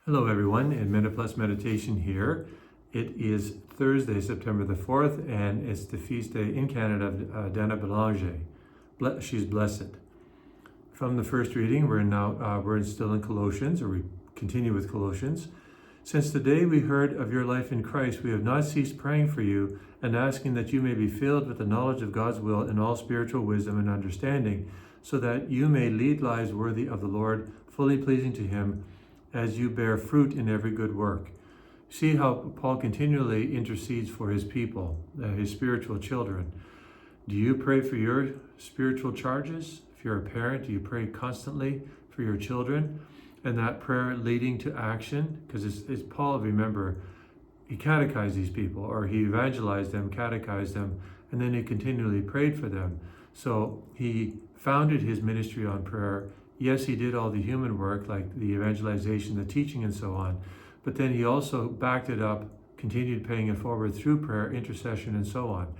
Hello everyone, in Minute Plus Meditation here. It is Thursday, September the 4th, and it's the feast day in Canada of Dana Belanger. She's blessed. From the first reading, we're still in Colossians, or we continue with Colossians. Since the day we heard of your life in Christ, we have not ceased praying for you and asking that you may be filled with the knowledge of God's will in all spiritual wisdom and understanding, so that you may lead lives worthy of the Lord, fully pleasing to Him, as you bear fruit in every good work. See how Paul continually intercedes for his people, his spiritual children. Do you pray for your spiritual charges? If you're a parent, do you pray constantly for your children? And that prayer leading to action? Because it's Paul, remember, he catechized these people, or he evangelized them, catechized them, and then he continually prayed for them. So he founded his ministry on prayer. Yes, he did all the human work, like the evangelization, the teaching, and so on. But then he also backed it up, continued paying it forward through prayer, intercession, and so on.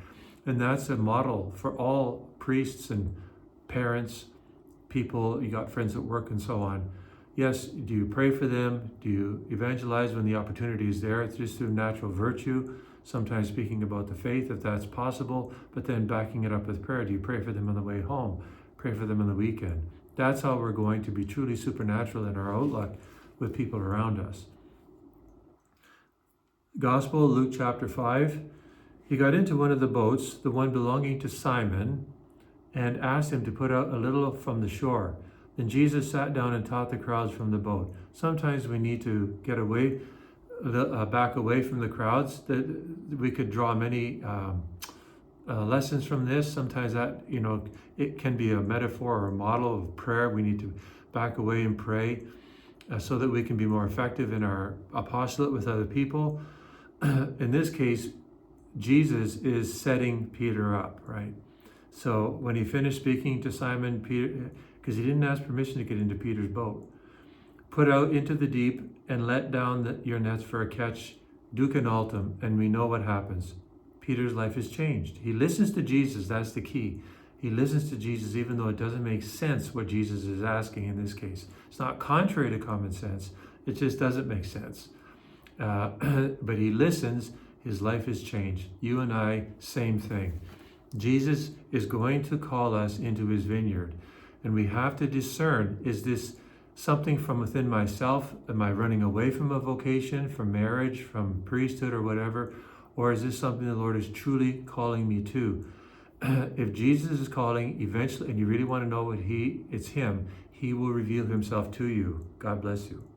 And that's a model for all priests and parents, people, you got friends at work, and so on. Yes, do you pray for them? Do you evangelize when the opportunity is there? It's just through natural virtue, sometimes speaking about the faith, if that's possible, but then backing it up with prayer. Do you pray for them on the way home? Pray for them on the weekend? That's how we're going to be truly supernatural in our outlook with people around us. Gospel, Luke chapter 5. He got into one of the boats, the one belonging to Simon, and asked him to put out a little from the shore. Then Jesus sat down and taught the crowds from the boat. Sometimes we need to get away, back away from the crowds. That we could draw many lessons from this. Sometimes that, it can be a metaphor or a model of prayer. We need to back away and pray so that we can be more effective in our apostolate with other people. In this case, Jesus is setting Peter up, right? So when he finished speaking to Simon, Peter, because he didn't ask permission to get into Peter's boat, put out into the deep and let down your nets for a catch, duc in altum, and we know what happens. Peter's life is changed. He listens to Jesus, that's the key. He listens to Jesus even though it doesn't make sense what Jesus is asking in this case. It's not contrary to common sense, it just doesn't make sense. But he listens, his life is changed. You and I, same thing. Jesus is going to call us into his vineyard, and we have to discern, is this something from within myself? Am I running away from a vocation, from marriage, from priesthood or whatever? Or is this something the Lord is truly calling me to? If Jesus is calling eventually, and you really want to know it's him, he will reveal himself to you. God bless you.